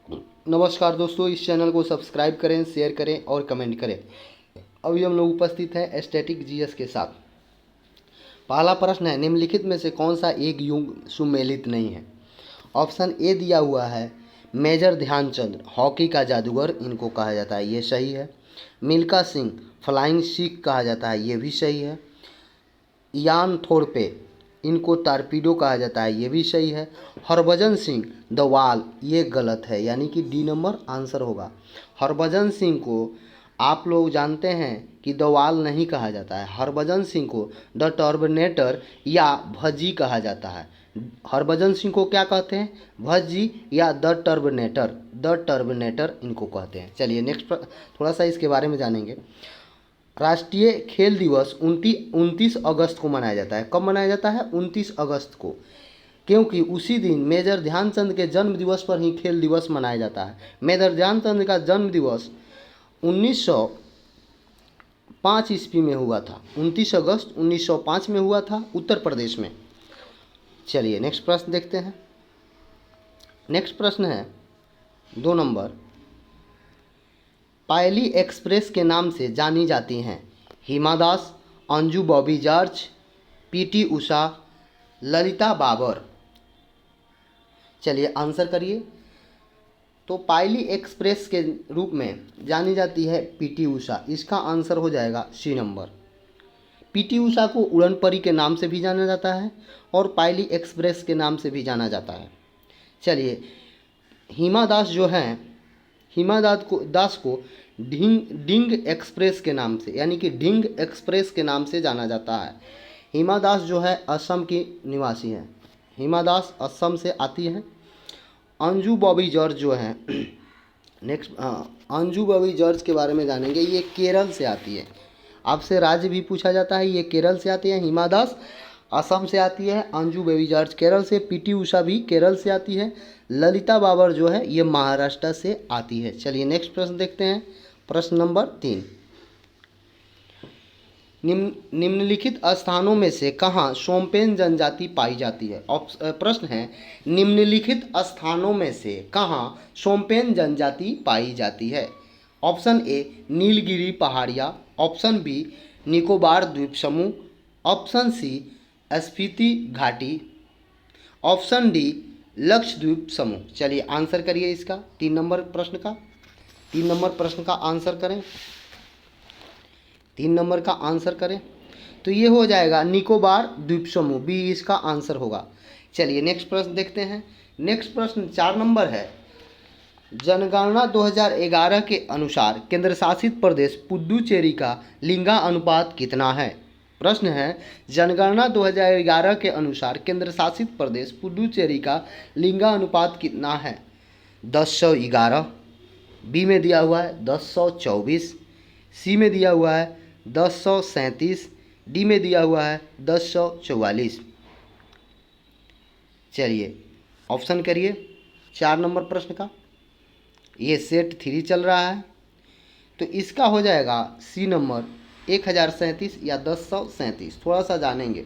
नमस्कार दोस्तों, इस चैनल को सब्सक्राइब करें, शेयर करें और कमेंट करें। अभी हम लोग उपस्थित हैं स्टैटिक जीएस के साथ। पहला प्रश्न है, निम्नलिखित में से कौन सा एक युग सुमेलित नहीं है? ऑप्शन ए दिया हुआ है मेजर ध्यानचंद हॉकी का जादूगर, इनको कहा जाता है, ये सही है। मिल्खा सिंह फ्लाइंग सिख कहा जाता है, ये भी सही है। यान थोरपे इनको टारपीडो कहा जाता है, ये भी सही है। हरभजन सिंह द वाल, ये गलत है, यानी कि डी नंबर आंसर होगा। हरभजन सिंह को आप लोग जानते हैं कि द वाल नहीं कहा जाता है, हरभजन सिंह को द टर्मिनेटर या भज्जी कहा जाता है। हरभजन सिंह को क्या कहते हैं? भज्जी या द टर्मिनेटर इनको कहते हैं। चलिए नेक्स्ट थोड़ा सा इसके बारे में जानेंगे। राष्ट्रीय खेल दिवस 29 अगस्त को मनाया जाता है। कब मनाया जाता है? 29 अगस्त को, क्योंकि उसी दिन मेजर ध्यानचंद के जन्म दिवस पर ही खेल दिवस मनाया जाता है। मेजर ध्यानचंद का जन्म दिवस 1905 ईस्वी में हुआ था। 29 अगस्त 1905 में हुआ था, उत्तर प्रदेश में। चलिए नेक्स्ट प्रश्न देखते हैं। नेक्स्ट प्रश्न है 2 नंबर। पायली एक्सप्रेस के नाम से जानी जाती हैं हिमा दास, अंजू बॉबी जॉर्ज, पीटी उषा, ललिता बाबर। चलिए आंसर करिए। तो पायली एक्सप्रेस के रूप में जानी जाती है पीटी उषा, इसका आंसर हो जाएगा सी नंबर। पीटी उषा को उड़न परी के नाम से भी जाना जाता है और पायली एक्सप्रेस के नाम से भी जाना जाता है। चलिए हिमा दास जो हैं, हिमा दास को डिंग एक्सप्रेस के नाम से, यानी कि डिंग एक्सप्रेस के नाम से जाना जाता है। हिमा दास जो है असम की निवासी हैं, हिमा दास असम से आती हैं। अंजू बॉबी जॉर्ज जो हैं नेक्स्ट अंजू बॉबी जॉर्ज के बारे में जानेंगे, ये केरल से आती है। आपसे राज्य भी पूछा जाता है, ये केरल से आती है। हिमा दास असम से आती है, अंजू बेबी जॉर्ज केरल से, पीटी उषा भी केरल से आती है, ललिता बाबर जो है ये महाराष्ट्र से आती है। चलिए नेक्स्ट प्रश्न देखते हैं। प्रश्न नंबर 3। निम्नलिखित स्थानों में से कहाँ शोम्पेन जनजाति पाई जाती है? प्रश्न है, निम्नलिखित स्थानों में से कहाँ शोम्पेन जनजाति पाई जाती है? ऑप्शन ए नीलगिरी पहाड़ियाँ, ऑप्शन बी निकोबार द्वीप समूह, ऑप्शन सी स्पीति घाटी, ऑप्शन डी लक्षद्वीप समूह। चलिए आंसर करिए इसका, 3 नंबर प्रश्न का। 3 नंबर प्रश्न का आंसर करें, 3 नंबर का आंसर करें तो ये हो जाएगा निकोबार द्वीप समूह, बी इसका आंसर होगा। चलिए नेक्स्ट प्रश्न देखते हैं। नेक्स्ट प्रश्न 4 नंबर है। जनगणना 2011 के अनुसार केंद्र शासित प्रदेश पुडुचेरी का लिंगा अनुपात कितना है? प्रश्न है, जनगणना 2011 के अनुसार केंद्र शासित प्रदेश पुडुचेरी का लिंगा अनुपात कितना है? 1011, बी में दिया हुआ है 1024, सी में दिया हुआ है 1037, डी में दिया हुआ है 1044। चलिए ऑप्शन करिए 4 नंबर प्रश्न का। ये सेट 3 चल रहा है तो इसका हो जाएगा सी नंबर 1037 या 1037। थोड़ा सा जानेंगे।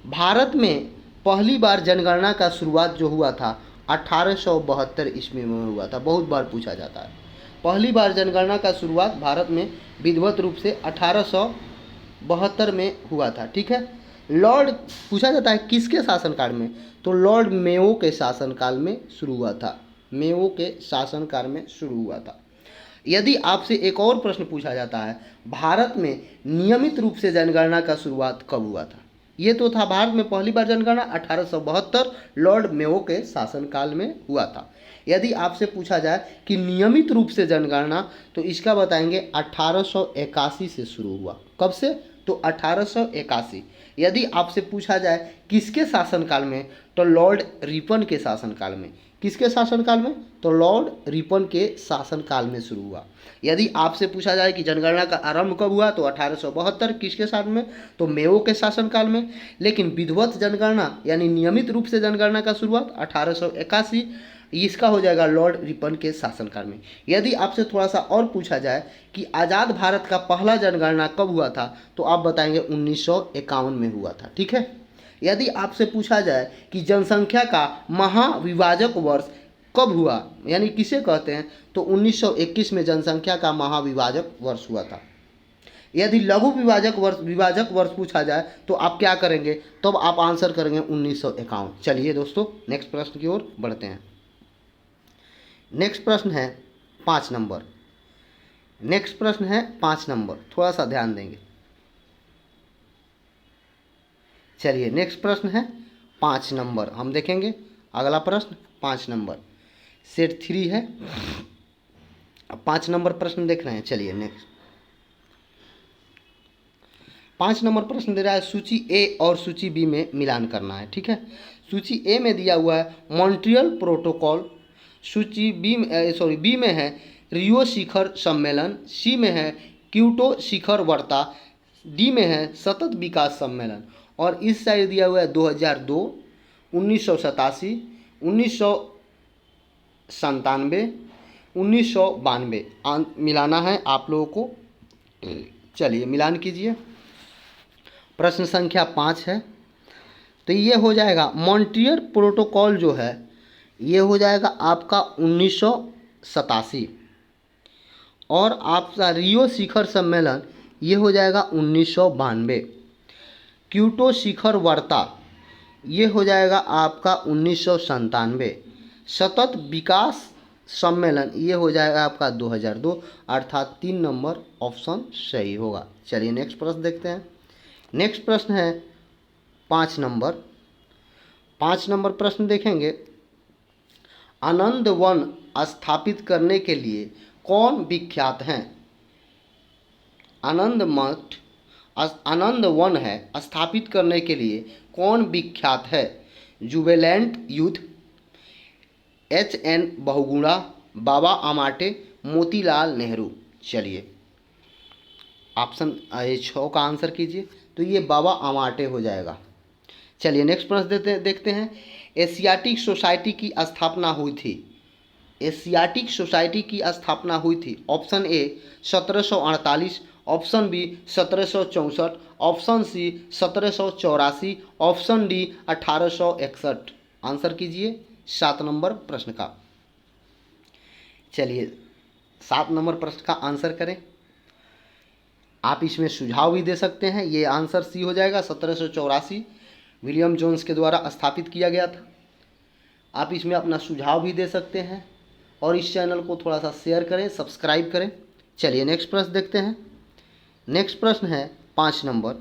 भारत में पहली बार जनगणना का शुरुआत जो हुआ था 1872 ईस्वी में हुआ था, बहुत बार पूछा जाता है। पहली बार जनगणना का शुरुआत भारत में विधिवत रूप से 1872 में हुआ था, ठीक है। लॉर्ड पूछा जाता है किसके शासनकाल में? तो लॉर्ड मेयो के शासनकाल में शुरू हुआ था, मेयो के शासनकाल में शुरू हुआ था। यदि आपसे एक और प्रश्न पूछा जाता है, भारत में नियमित रूप से जनगणना का शुरुआत कब हुआ था? ये तो था भारत में पहली बार जनगणना 1872 लॉर्ड मेयो के शासनकाल में हुआ था। यदि आपसे पूछा जाए कि नियमित रूप से जनगणना, तो इसका बताएंगे 1881 से शुरू हुआ। कब से? तो 1881। यदि आपसे पूछा जाए किसके शासनकाल में, तो लॉर्ड रिपन के शासनकाल में। किसके शासनकाल में? तो लॉर्ड रिपन के शासनकाल में शुरू हुआ। यदि आपसे पूछा जाए कि जनगणना का आरंभ कब हुआ, तो 1872 किसके साल में? तो मेयो के शासनकाल में। लेकिन विधिवत जनगणना यानी नियमित रूप से जनगणना का शुरुआत 1881, इसका हो जाएगा लॉर्ड रिपन के शासनकाल में। यदि आपसे थोड़ा सा और पूछा जाए कि आज़ाद भारत का पहला जनगणना कब हुआ था, तो आप बताएंगे 1951 में हुआ था, ठीक है। यदि आपसे पूछा जाए कि जनसंख्या का महाविभाजक वर्ष कब हुआ, यानी किसे कहते हैं, तो 1921 में जनसंख्या का महाविभाजक वर्ष हुआ था। यदि लघु विभाजक वर्ष पूछा जाए तो आप क्या करेंगे, तो आप आंसर करेंगे 1951। चलिए दोस्तों नेक्स्ट प्रश्न की ओर बढ़ते हैं। नेक्स्ट प्रश्न है 5 नंबर। नेक्स्ट प्रश्न है 5 नंबर, थोड़ा सा ध्यान देंगे। चलिए नेक्स्ट प्रश्न है 5 नंबर, हम देखेंगे अगला प्रश्न 5 नंबर, सेट 3 है। 5 नंबर प्रश्न देख रहे हैं। चलिए नेक्स्ट 5 नंबर प्रश्न दे रहा है सूची ए और सूची बी में मिलान करना है। ठीक है, सूची ए में दिया हुआ है मॉन्ट्रियल प्रोटोकॉल, सूची बी में है रियो शिखर सम्मेलन, सी में है क्योटो शिखर वार्ता, डी में है सतत विकास सम्मेलन। और इस साइड दिया हुआ है 2002, 1987, 1997, 1992। मिलाना है आप लोगों को। चलिए मिलान कीजिए। प्रश्न संख्या 5 है, तो ये हो जाएगा मॉन्ट्रियल प्रोटोकॉल जो है ये हो जाएगा आपका 1987, और आपका रियो शिखर सम्मेलन ये हो जाएगा 1992। क्योटो शिखर वार्ता ये हो जाएगा आपका 1997। सतत विकास सम्मेलन ये हो जाएगा आपका 2002, अर्थात 3 नंबर ऑप्शन सही होगा। चलिए नेक्स्ट प्रश्न देखते हैं। नेक्स्ट प्रश्न है 5 नंबर। 5 नंबर प्रश्न देखेंगे, आनंद वन स्थापित करने के लिए कौन विख्यात हैं। आनंद वन है स्थापित करने के लिए कौन विख्यात है। जुबिलेंट यूथ, HN बहुगुणा, बाबा आमाटे, मोतीलाल नेहरू। चलिए ऑप्शन 6 का आंसर कीजिए, तो ये बाबा आमाटे हो जाएगा। चलिए नेक्स्ट प्रश्न देखते हैं। एशियाटिक सोसाइटी की स्थापना हुई थी। एशियाटिक सोसाइटी की स्थापना हुई थी। Option A 1748, option B 1764, option C 1784, option D 1861। Answer कीजिए 7 नंबर प्रश्न का। चलिए 7 नंबर प्रश्न का आंसर करें। आप इसमें सुझाव भी दे सकते हैं। ये आंसर सी हो जाएगा, 1784 विलियम जोन्स के द्वारा स्थापित किया गया था। आप इसमें अपना सुझाव भी दे सकते हैं, और इस चैनल को थोड़ा सा शेयर करें, सब्सक्राइब करें। चलिए नेक्स्ट प्रश्न देखते हैं। नेक्स्ट प्रश्न है 5 नंबर,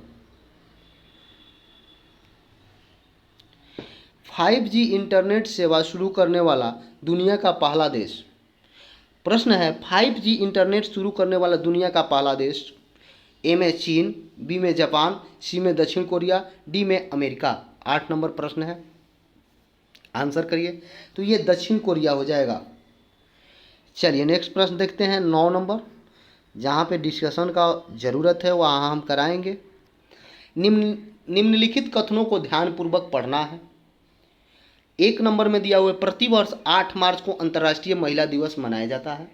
5G इंटरनेट सेवा शुरू करने वाला दुनिया का पहला देश। प्रश्न है 5G इंटरनेट शुरू करने वाला दुनिया का पहला देश। ए में चीन, बी में जापान, सी में दक्षिण कोरिया, डी में अमेरिका। 8 नंबर प्रश्न है, आंसर करिए। तो ये दक्षिण कोरिया हो जाएगा। चलिए नेक्स्ट प्रश्न देखते हैं 9 नंबर, जहाँ पे डिस्कशन का ज़रूरत है वहाँ हम कराएंगे। निम्नलिखित कथनों को ध्यानपूर्वक पढ़ना है। 1 नंबर में दिया हुआ है प्रतिवर्ष 8 मार्च को अंतर्राष्ट्रीय महिला दिवस मनाया जाता है।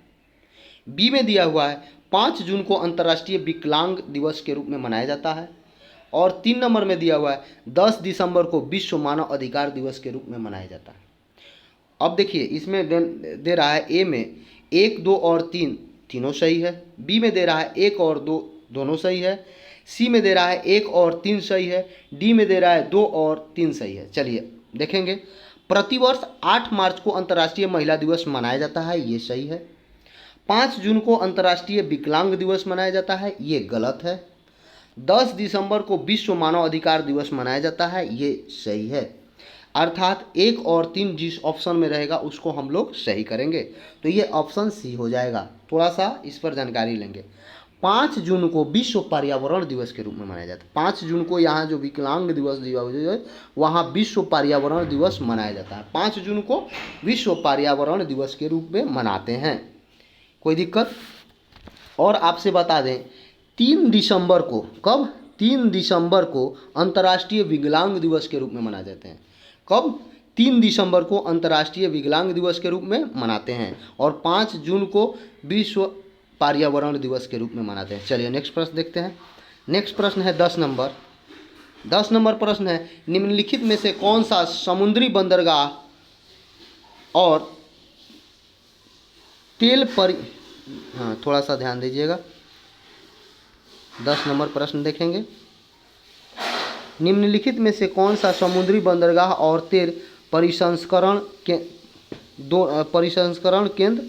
बी में दिया हुआ है 5 जून को अंतर्राष्ट्रीय विकलांग दिवस के रूप में मनाया जाता है। और 3 नंबर में दिया हुआ है 10 दिसंबर को विश्व मानव अधिकार दिवस के रूप में मनाया जाता है। अब देखिए इसमें दे रहा है ए में 1, 2 और 3 तीनों सही है। बी में दे रहा है 1 और 2 दोनों सही है। सी में दे रहा है 1 और 3 सही है। डी में दे रहा है 2 और 3 सही है। चलिए देखेंगे। प्रतिवर्ष 8 मार्च को अंतर्राष्ट्रीय महिला दिवस मनाया जाता है, ये सही है। 5 जून को अंतर्राष्ट्रीय विकलांग दिवस मनाया जाता है, ये गलत है। 10 दिसंबर को विश्व मानव अधिकार दिवस मनाया जाता है, ये सही है। अर्थात 1 और 3 जिस ऑप्शन में रहेगा उसको हम लोग सही करेंगे, तो ये ऑप्शन सी हो जाएगा। थोड़ा सा इस पर जानकारी लेंगे। 5 जून को विश्व पर्यावरण दिवस के रूप में मनाया जाता है। 5 जून को यहाँ जो विकलांग दिवस दिया है वहाँ विश्व पर्यावरण दिवस मनाया जाता है। 5 जून को विश्व पर्यावरण दिवस के रूप में मनाते हैं, कोई दिक्कत। और आपसे बता दें 3 दिसंबर को, कब, 3 दिसंबर को अंतर्राष्ट्रीय विकलांग दिवस के रूप में मनाए जाते हैं। कब, 3 दिसंबर को अंतर्राष्ट्रीय विकलांग दिवस के रूप में मनाते हैं। और 5 जून को विश्व पर्यावरण दिवस के रूप में मनाते हैं। चलिए नेक्स्ट प्रश्न देखते हैं। नेक्स्ट प्रश्न है 10 नंबर। 10 नंबर प्रश्न है निम्नलिखित में से कौन सा समुद्री बंदरगाह और तेल पर, हाँ थोड़ा सा ध्यान दीजिएगा। 10 नंबर प्रश्न देखेंगे। निम्नलिखित में से कौन सा समुद्री बंदरगाह और तेल परिसंस्करण केंद्र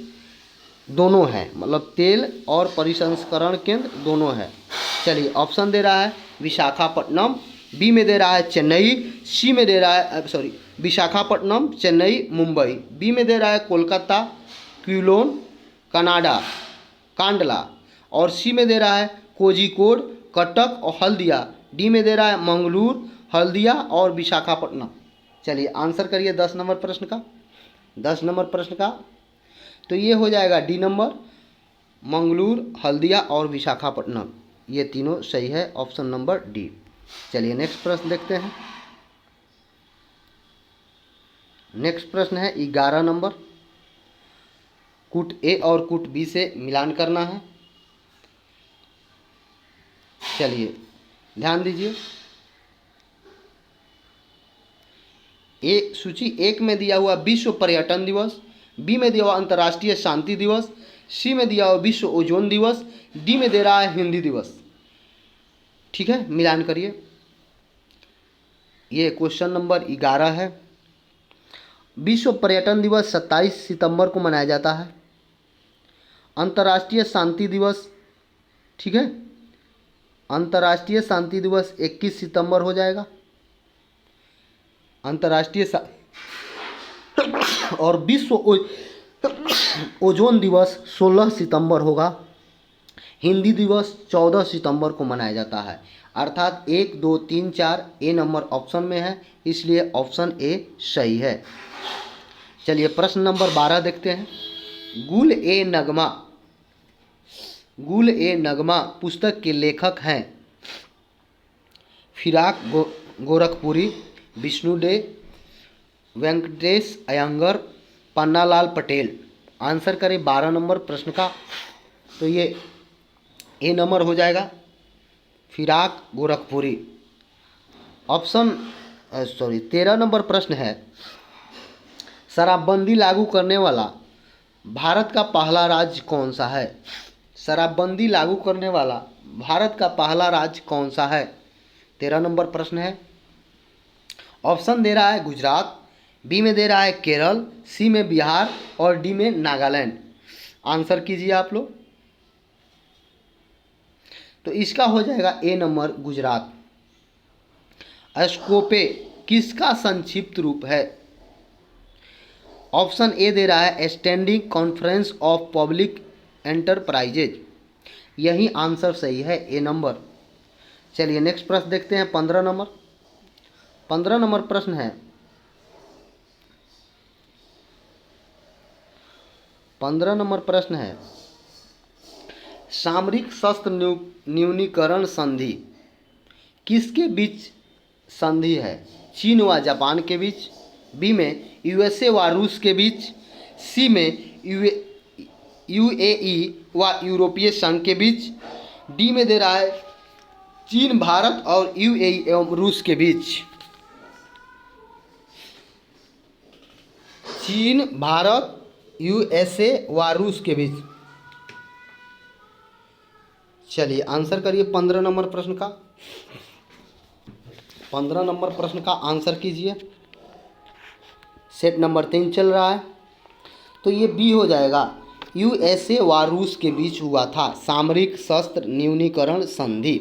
दोनों है, मतलब तेल और परिसंस्करण केंद्र दोनों है। चलिए ऑप्शन दे रहा है विशाखापट्टनम, बी में दे रहा है चेन्नई, सी में दे रहा है विशाखापट्टनम, चेन्नई, मुंबई, बी में दे रहा है कोलकाता, क्यूलोन, कनाडा, कांडला, और सी में दे रहा है कोझिकोड, कटक और हल्दिया, डी में दे रहा है मंगलूर, हल्दिया और विशाखापट्टनम। चलिए आंसर करिए 10 नंबर प्रश्न का। 10 नंबर प्रश्न का तो ये हो जाएगा डी नंबर, मंगलूर, हल्दिया और विशाखापट्टनम, ये तीनों सही है, ऑप्शन नंबर डी। चलिए नेक्स्ट प्रश्न देखते हैं। नेक्स्ट प्रश्न है 11 नंबर। कूट ए और कूट बी से मिलान करना है। चलिए ध्यान दीजिए। सूची 1 में दिया हुआ विश्व पर्यटन दिवस, बी में दिया हुआ अंतर्राष्ट्रीय शांति दिवस, सी में दिया हुआ विश्व ओजोन दिवस, डी में दे रहा है हिंदी दिवस। ठीक है, मिलान करिए। ये क्वेश्चन नंबर 11 है। विश्व पर्यटन दिवस 27 सितंबर को मनाया जाता है। अंतर्राष्ट्रीय शांति दिवस, ठीक है, अंतर्राष्ट्रीय शांति दिवस 21 सितंबर हो जाएगा। अंतर्राष्ट्रीय और विश्व ओजोन दिवस 16 सितंबर होगा। हिंदी दिवस 14 सितंबर को मनाया जाता है। अर्थात 1, 2, 3, 4 ए नंबर ऑप्शन में है, इसलिए ऑप्शन ए सही है। चलिए प्रश्न नंबर 12 देखते हैं। गुल ए नगमा पुस्तक के लेखक हैं फिराक गोरखपुरी, विष्णु डे, वेंकटेश अयंगर, पन्नालाल पटेल। आंसर करें 12 नंबर प्रश्न का, तो ये ए नंबर हो जाएगा, फिराक गोरखपुरी। 13 नंबर प्रश्न है, शराबबंदी लागू करने वाला भारत का पहला राज्य कौन सा है? शराबबंदी लागू करने वाला भारत का पहला राज्य कौन सा है? 13 नंबर प्रश्न है। ऑप्शन दे रहा है गुजरात, बी में दे रहा है केरल, सी में बिहार और डी में नागालैंड। आंसर कीजिए आप लोग। तो इसका हो जाएगा ए नंबर गुजरात। एस्कोपे किसका संक्षिप्त रूप है? ऑप्शन ए दे रहा है standing conference of public enterprises. यही आंसर सही है, ए नंबर। चलिए नेक्स्ट प्रश्न देखते हैं 15 नंबर। 15 नंबर प्रश्न है, 15 नंबर प्रश्न है, सामरिक शस्त्र न्यूनीकरण संधि किसके बीच संधि है? चीन व जापान के बीच, बी में यूएसए व रूस के बीच, सी में यूएई व यूरोपीय संघ के बीच, डी में दे रहा है चीन, भारत और यूएई एवं रूस के बीच। चीन, भारत, यूएसए व रूस के बीच। चलिए आंसर करिए 15 नंबर प्रश्न का। 15 नंबर प्रश्न का आंसर कीजिए। सेट नंबर 3 चल रहा है, तो ये बी हो जाएगा, यूएसए व रूस के बीच हुआ था सामरिक शस्त्र न्यूनीकरण संधि।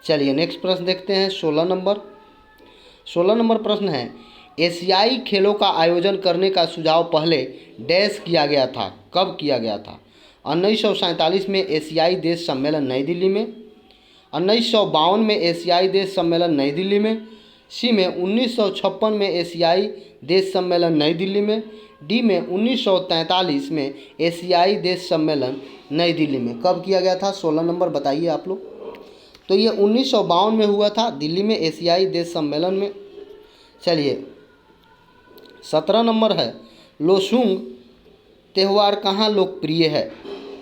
चलिए नेक्स्ट प्रश्न देखते हैं 16 नंबर। 16 नंबर प्रश्न है, एशियाई खेलों का आयोजन करने का सुझाव पहले डैश किया गया था, कब किया गया था? 1947 में एशियाई देश सम्मेलन नई दिल्ली में, 1952 में एशियाई देश सम्मेलन नई दिल्ली में, सी में 1956 में एशियाई देश सम्मेलन नई दिल्ली में, डी में 1943 में एशियाई देश सम्मेलन नई दिल्ली में। कब किया गया था? 16 नंबर बताइए आप लोग। तो ये 1952 में हुआ था दिल्ली में एशियाई देश सम्मेलन में। चलिए 17 नंबर है, लोसूंग त्यौहार कहाँ लोकप्रिय है?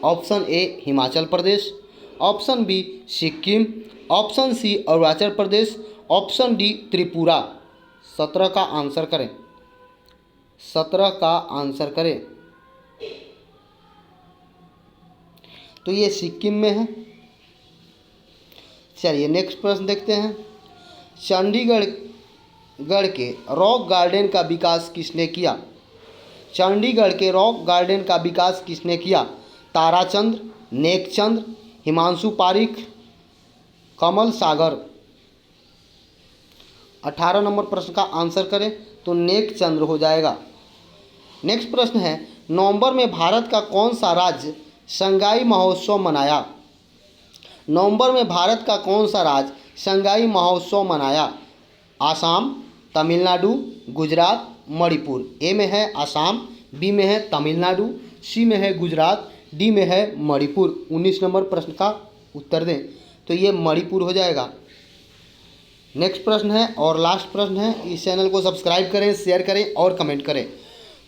Option A Himachal Pradesh, option B Sikkim, option C Arunachal Pradesh, option D Tripura. 17 का आंसर करें। 17 का आंसर करें। तो ये सिक्किम में है। चलिए नेक्स्ट प्रश्न देखते हैं। चंडीगढ़ के रॉक गार्डन का विकास किसने किया? चंडीगढ़ के रॉक गार्डन का विकास किसने किया? ताराचंद्र, नेकचंद्र, हिमांशु पारिक, कमल सागर। 18 नंबर प्रश्न का आंसर करें तो नेकचंद्र हो जाएगा। नेक्स्ट प्रश्न है, नवंबर में भारत का कौन सा राज्य शंघाई महोत्सव मनाया? नवंबर में भारत का कौन सा राज्य शंघाई महोत्सव मनाया? आसाम, तमिलनाडु, गुजरात, मणिपुर। ए में है आसाम, बी में है तमिलनाडु, सी में है गुजरात, डी में है मणिपुर। 19 नंबर प्रश्न का उत्तर दें तो ये मणिपुर हो जाएगा। नेक्स्ट प्रश्न है और लास्ट प्रश्न है। इस चैनल को सब्सक्राइब करें, शेयर करें और कमेंट करें।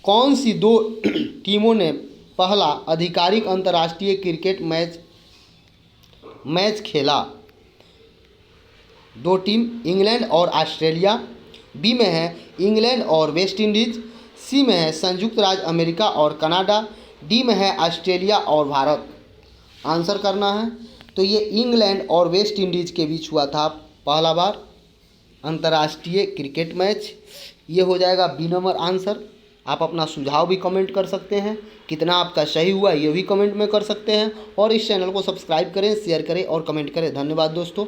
कौन सी दो टीमों ने पहला आधिकारिक अंतर्राष्ट्रीय क्रिकेट मैच खेला? दो टीम, इंग्लैंड और ऑस्ट्रेलिया। बी में है इंग्लैंड और वेस्ट इंडीज, सी में है संयुक्त राज्य अमेरिका और कनाडा, डी में है ऑस्ट्रेलिया और भारत। आंसर करना है तो ये इंग्लैंड और वेस्ट इंडीज के बीच हुआ था पहला बार अंतर्राष्ट्रीय क्रिकेट मैच। ये हो जाएगा बी नंबर आंसर। आप अपना सुझाव भी कमेंट कर सकते हैं, कितना आपका सही हुआ ये भी कमेंट में कर सकते हैं। और इस चैनल को सब्सक्राइब करें, शेयर करें और कमेंट करें। धन्यवाद दोस्तों।